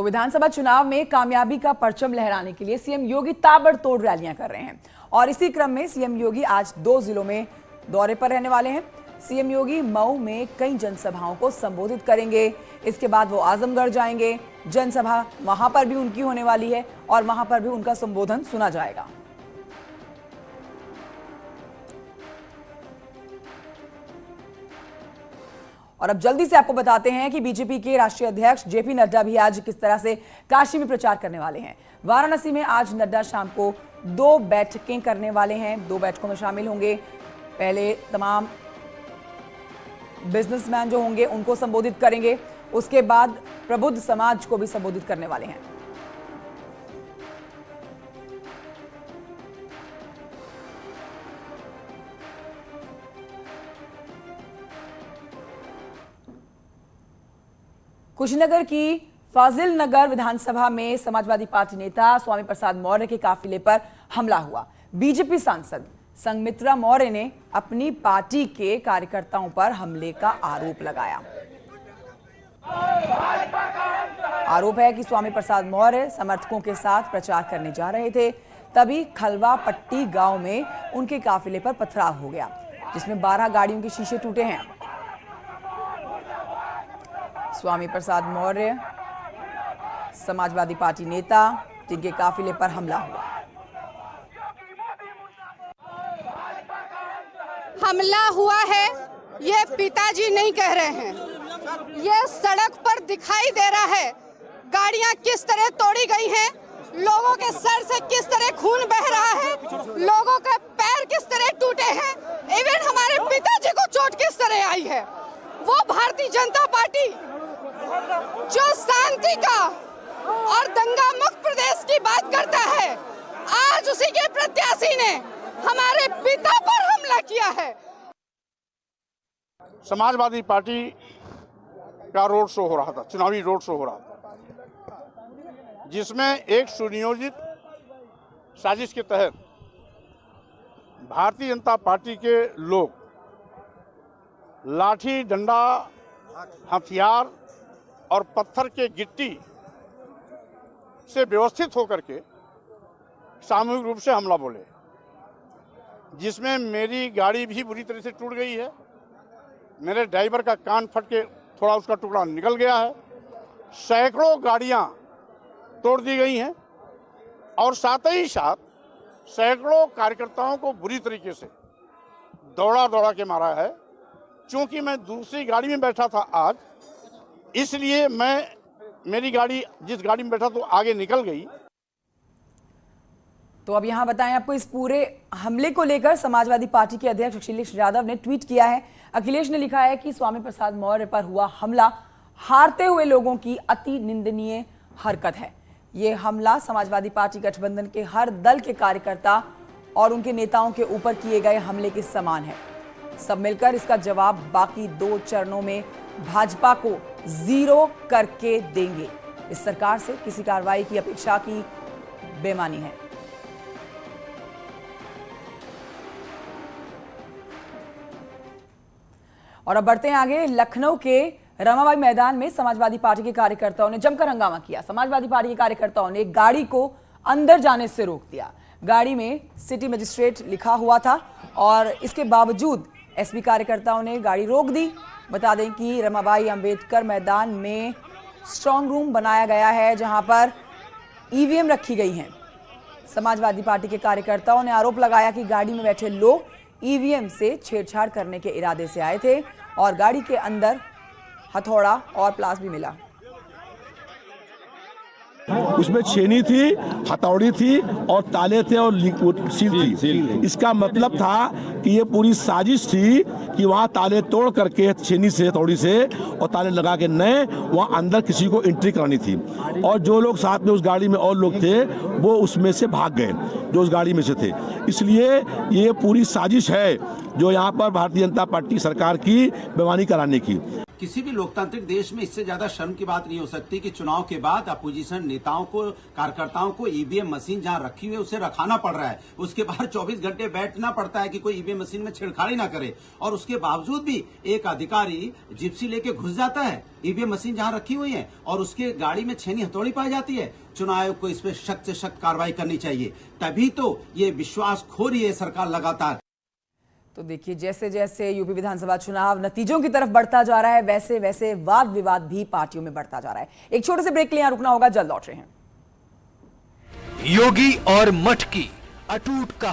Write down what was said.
तो विधानसभा चुनाव में कामयाबी का परचम लहराने के लिए सीएम योगी ताबड़तोड़ रैलियां कर रहे हैं और इसी क्रम में सीएम योगी आज 2 जिलों में दौरे पर रहने वाले हैं। सीएम योगी मऊ में कई जनसभाओं को संबोधित करेंगे। इसके बाद वो आजमगढ़ जाएंगे, जनसभा वहां पर भी उनकी होने वाली है और वहां पर भी उनका संबोधन सुना जाएगा। और अब जल्दी से आपको बताते हैं कि बीजेपी के राष्ट्रीय अध्यक्ष जेपी नड्डा भी आज किस तरह से काशी में प्रचार करने वाले हैं। वाराणसी में आज नड्डा शाम को 2 बैठकें करने वाले हैं, 2 बैठकों में शामिल होंगे। पहले तमाम बिजनेसमैन जो होंगे उनको संबोधित करेंगे, उसके बाद प्रबुद्ध समाज को भी संबोधित करने वाले हैं। कुशीनगर की फाजिल नगर विधानसभा में समाजवादी पार्टी नेता स्वामी प्रसाद मौर्य के काफिले पर हमला हुआ। बीजेपी सांसद संघमित्रा मौर्य ने अपनी पार्टी के कार्यकर्ताओं पर हमले का आरोप लगाया। आरोप है कि स्वामी प्रसाद मौर्य समर्थकों के साथ प्रचार करने जा रहे थे, तभी खलवा पट्टी गांव में उनके काफिले पर पथराव हो गया, जिसमें 12 गाड़ियों के शीशे टूटे हैं। स्वामी प्रसाद मौर्य समाजवादी पार्टी नेता जिनके काफिले पर हमला हुआ। हमला हुआ है, ये पिताजी नहीं कह रहे हैं, ये सड़क पर दिखाई दे रहा है। गाड़ियां किस तरह तोड़ी गई हैं, लोगों के सर से किस तरह खून बह रहा है, लोगों के पैर किस तरह टूटे हैं, इवन हमारे पिताजी को चोट किस तरह आई है। वो भारतीय जनता पार्टी जो शांति का और दंगा मुक्त प्रदेश की बात करता है, आज उसी के प्रत्याशी ने हमारे पिता पर हमला किया है। समाजवादी पार्टी का रोड शो हो रहा था, चुनावी रोड शो हो रहा था, जिसमें एक सुनियोजित साजिश के तहत भारतीय जनता पार्टी के लोग लाठी डंडा हथियार और पत्थर के गिट्टी से व्यवस्थित होकर के सामूहिक रूप से हमला बोले, जिसमें मेरी गाड़ी भी बुरी तरह से टूट गई है। मेरे ड्राइवर का कान फट के थोड़ा उसका टुकड़ा निकल गया है। सैकड़ों गाड़ियां तोड़ दी गई हैं और साथ ही साथ सैकड़ों कार्यकर्ताओं को बुरी तरीके से दौड़ा के मारा है। चूंकि मैं दूसरी गाड़ी में बैठा था आज, इसलिए मेरी गाड़ी जिस गाड़ी में बैठा तो आगे निकल गई। तो अब यहां बताएं आपको इस पूरे हमले को लेकर समाजवादी पार्टी के अध्यक्ष अखिलेश यादव ने ट्वीट किया है। अखिलेश ने लिखा है कि स्वामी प्रसाद मौर्य पर हुआ हमला हारते हुए लोगों की अति निंदनीय हरकत है। ये हमला समाजवादी पार्टी गठबंधन के हर दल के कार्यकर्ता और उनके नेताओं के ऊपर किए गए हमले के समान है। सब मिलकर इसका जवाब बाकी 2 चरणों में भाजपा को 0 करके देंगे। इस सरकार से किसी कार्रवाई की अपेक्षा की बेमानी है। और अब बढ़ते हैं आगे। लखनऊ के रमाबाई मैदान में समाजवादी पार्टी के कार्यकर्ताओं ने जमकर हंगामा किया। समाजवादी पार्टी के कार्यकर्ताओं ने गाड़ी को अंदर जाने से रोक दिया। गाड़ी में सिटी मजिस्ट्रेट लिखा हुआ था और इसके बावजूद एसपी कार्यकर्ताओं ने गाड़ी रोक दी। बता दें कि रमाबाई अंबेडकर मैदान में स्ट्रांग रूम बनाया गया है, जहां पर ईवीएम रखी गई हैं। समाजवादी पार्टी के कार्यकर्ताओं ने आरोप लगाया कि गाड़ी में बैठे लोग ईवीएम से छेड़छाड़ करने के इरादे से आए थे और गाड़ी के अंदर हथौड़ा और प्लास भी मिला। उसमें छेनी थी, हथौड़ी थी और ताले थे और सील थी। इसका मतलब था कि ये पूरी साजिश थी कि वहाँ ताले तोड़ करके छेनी से हथौड़ी से और ताले लगा के नए वहाँ अंदर किसी को एंट्री करानी थी। और जो लोग साथ में उस गाड़ी में और लोग थे वो उसमें से भाग गए, जो उस गाड़ी में से थे। इसलिए ये पूरी साजिश है जो यहाँ पर भारतीय जनता पार्टी सरकार की बेईमानी कराने की। किसी भी लोकतांत्रिक देश में इससे ज्यादा शर्म की बात नहीं हो सकती कि चुनाव के बाद अपोजिशन नेताओं को, कार्यकर्ताओं को ईवीएम मशीन जहां रखी हुई है उसे रखाना पड़ रहा है, उसके बाहर 24 घंटे बैठना पड़ता है कि कोई ईवीएम मशीन में छेड़खानी ना करे, और उसके बावजूद भी एक अधिकारी जिप्सी लेके घुस जाता है ईवीएम मशीन जहां रखी हुई है और उसके गाड़ी में छेनी हथौड़ी पाई जाती है। चुनाव आयोग को इस पर सख्त से सख्त कार्रवाई करनी चाहिए, तभी तो ये विश्वास खो रही है सरकार लगातार। तो देखिए, जैसे जैसे यूपी विधानसभा चुनाव नतीजों की तरफ बढ़ता जा रहा है, वैसे वैसे वाद विवाद भी पार्टियों में बढ़ता जा रहा है। एक छोटे से ब्रेक के लिए यहां रुकना होगा, जल्द लौट रहे हैं। योगी और मठ की अटूट कहानी।